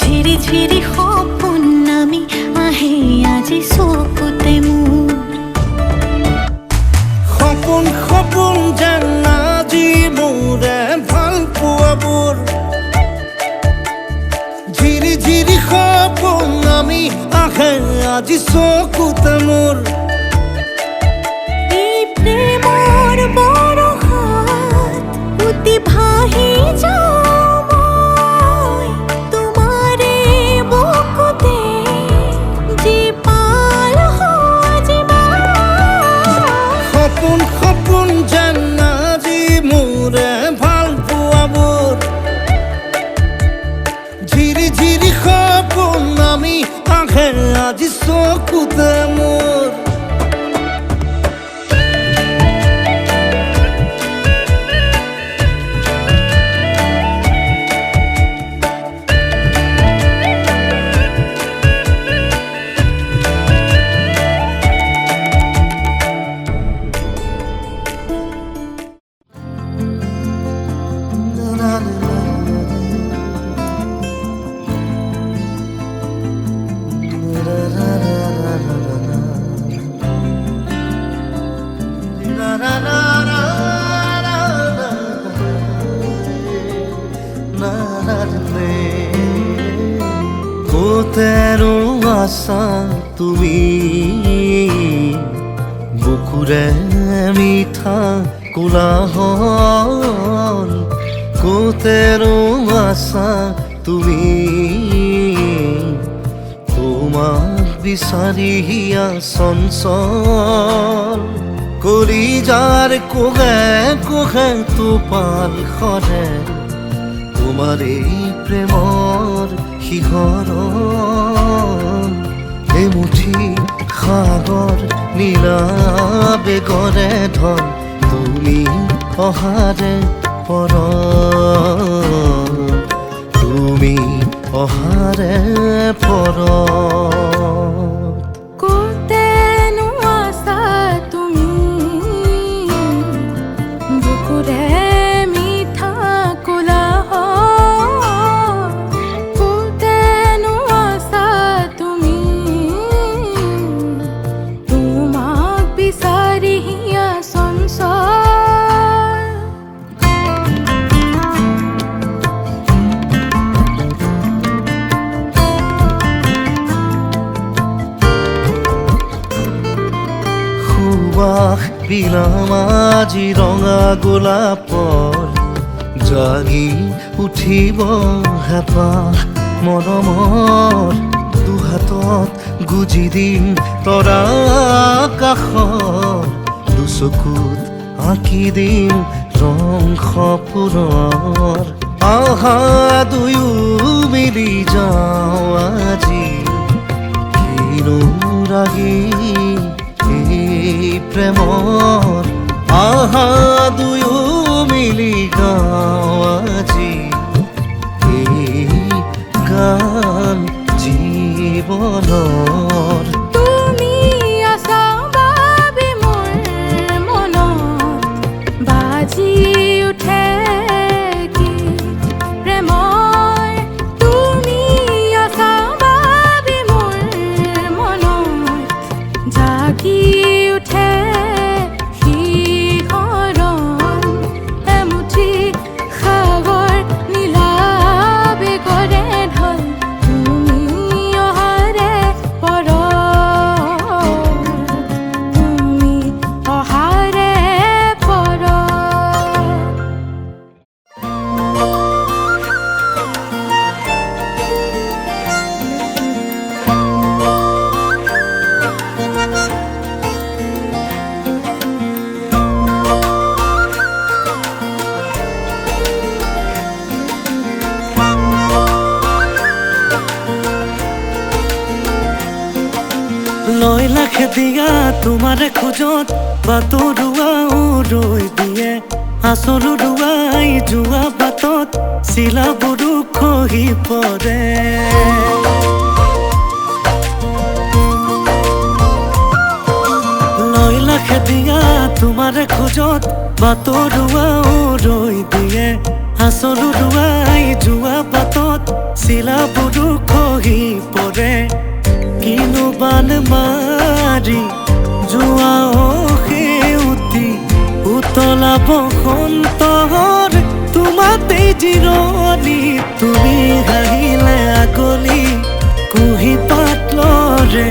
ঝিৰি ঝিৰি সপোন নামি আহে আজি চকুতে মোৰ সপোন সপোন যেন আজি মোৰে ভাল পোৱাবোৰ ঝিৰি ঝিৰি সপোন নামি আহে আজি চকুতে মোৰ এই প্ৰেমৰ বৰষাত উটি ভাহি যাওঁ সপোন সপোন যেন আজি মোৰে ভাল পোৱাবোৰ ঝিৰি ঝিৰি সপোন নামি আহে আজি চকুতে মোৰ কোতেৰো আছা তুমি বুকুৰে মিঠা কোলাহল কোতেৰো আছা তুমি তোমাক বিচাৰিয়া চঞ্চল কলিজাৰ কোহে কোহে টোপাল সৰে তোমাৰ এই প্ৰেমৰ শিহৰণ এমুঠি সাগৰ নীলা বেগৰে ধন তুমি অহাৰে পৰ তুমি অহাৰে পৰ কোতেনো আছা তুমি বুকুৰে মিঠা কোলাহল কোতেনো আছা তুমি তোমাক বিচাৰি হিয়া চঞ্চল সুবাস বিলাম আজি ৰঙা গোলাপৰ জাগি উঠিব হেঁপাহ মৰমৰ দুহাতত গুজি দিম তৰা কাষৰ দুচকুত আঁকি দিম ৰং সপোনৰ আহা দুয়ো মিলি যাওঁ আজি কিনো ৰাগি এই প্ৰেমৰ আহা দুয়ো মিলি গাওঁ আজি এই গান জীৱনৰ তুমি আছা বাবে মোৰ মনত বাজি উঠে কি প্ৰেমৰ তুমি আছা বাবে মোৰ মনত জাগি উঠে শিহৰণ এমুঠি সাগৰ নীলা বেগৰে ঢল তুমি অহাৰে পৰ তুমি অহাৰে পৰ লাখে দিয়া তোমাৰে খোজত বাটৰুৱা ৰৈ দিয়ে আচল উৰুৱাই যোৱা বাটত চিলাবোৰো খহি পৰে লাখে দিয়া তোমাৰে খোজত বাটৰুৱা ৰৈ দিয়ে আচল উৰুৱাই যোৱা বাটত চিলাবোৰো খহি পৰে কিনো বান মাৰি যোৱা সেউতি উতলা বসন্তৰ তোমাতেই জিৰণি তুমি হাঁহিলে আগলি কুহি পাত লৰে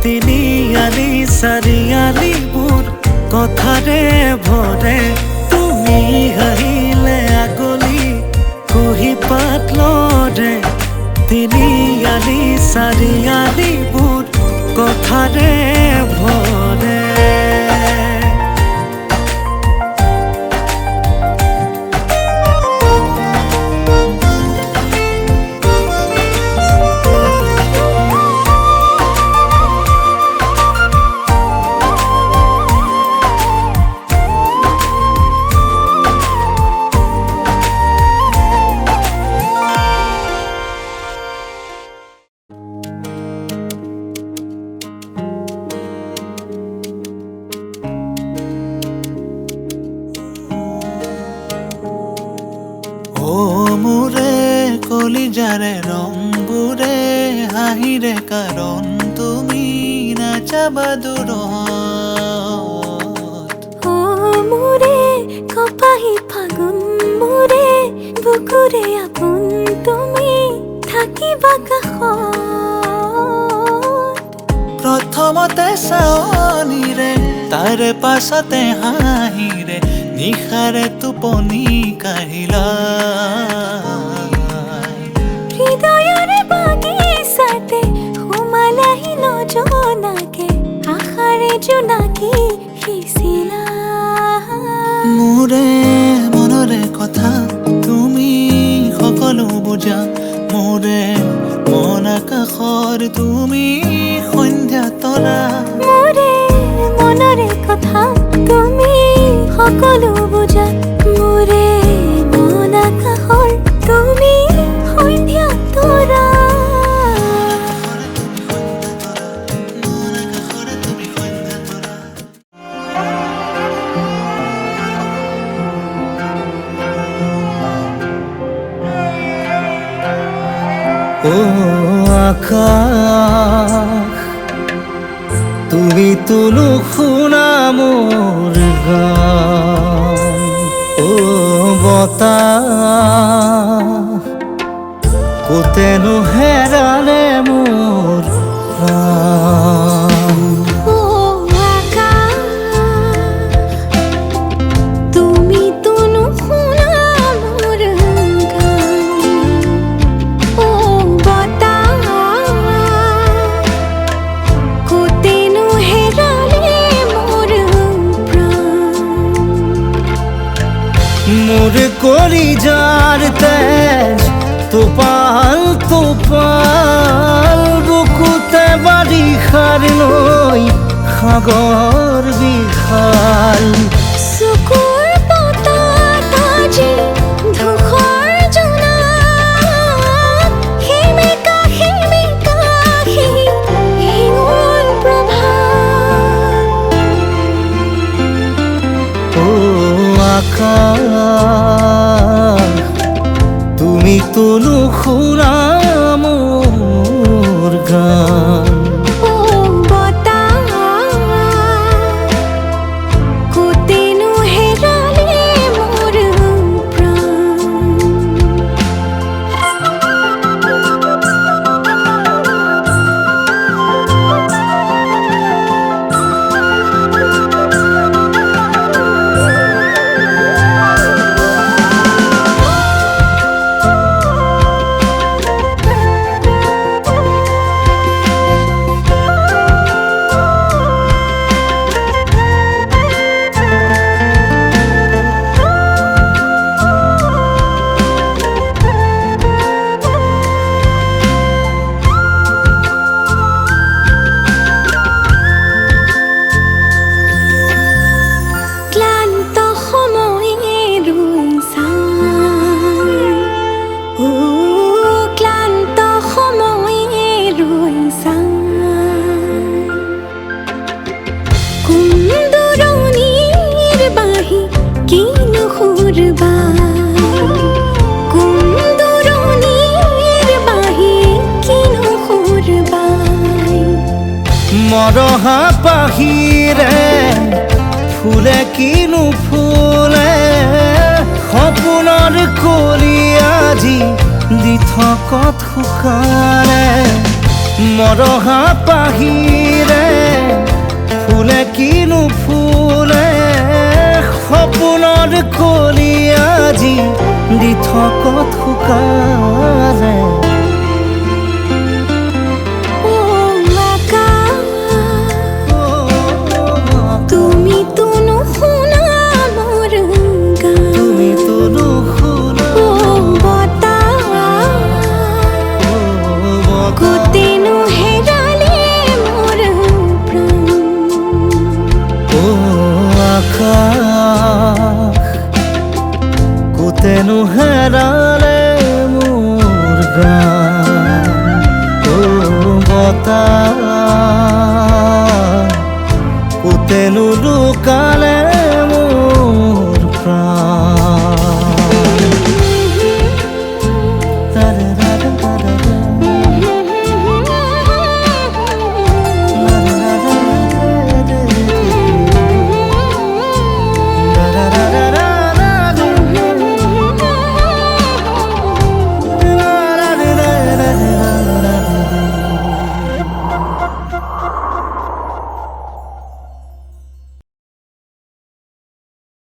তিনিআলি চাৰিআলিবোৰ কথাৰে ভৰে তুমি হাঁহিলে আগলি কুহি পাত লৰে তিনিআলি চাৰিআলিবোৰ কথাৰে ভৰে কলিজাৰে ৰংবোৰে হাঁহিৰে কাৰণ তুমি নাচাবা দূৰত মোৰে কপাহী ফাগুন মোৰে বুকুৰে আপোন তুমি থাকিবা কাষত প্ৰথমতে চাৱনিৰে তাৰে পাছতে হাঁহিৰে নিশাৰে টোপনি কাঢ়িলা হৃদয়ৰে বাগিচাতে সোমালাহি নজনাকে আশাৰে জোনাকী সিঁচিলা মোৰে মনৰে কথা তুমি সকলো বুজা মোৰে মন আকাশৰ তুমি সন্ধ্যা তৰা মোৰে মনৰে কথা তুমি সকলো বুজা মোৰে মন আকাশৰ তুমি সন্ধ্যা তৰা ও আকাশ তুমি তো নুশুনা মোৰ গান ও বতাহ কোতেনো হেৰালে মোৰ প্ৰাণ ও আকাশ তুমি তো নুশুনা মোৰ গান ও বতাহ কোতেনো হেৰালে মোৰ প্ৰাণ মোৰ কলিজাৰ তেজ তোপাল তোপাল বুকুতে বাৰিষাৰ নৈ সাগৰ বিশাল চকুৰ পতাত আজি ধূসৰ জোনাক সেমেকা হিঙুল প্ৰভাত ও আকাশ তুমি তো নুশুনা মোৰ গান ও বতাহ কোতেনো হেৰালে মোৰ প্ৰাণ মোৰ বাই কুন্দৰণিৰ বাহি কিনো সুৰ বাই মৰহা পাহিৰে ফুলে কিনো ফুলে সপোনৰ কলি আজি দি থকত শুকালে মৰহা পাহিৰে ফুলে কিনো ফুলে সপোনৰ কলি আজি দি থকত শুকালে ও আকাশ তুমিতো নুশুনা মোৰ গান তুমিতো নুশুনা ও বতাহ কোতেনো হেৰালে মোৰ প্ৰাণ ও আকাশ কোতেনো হেৰালে মোৰ গান ও বতাহ কোতেনো লুকা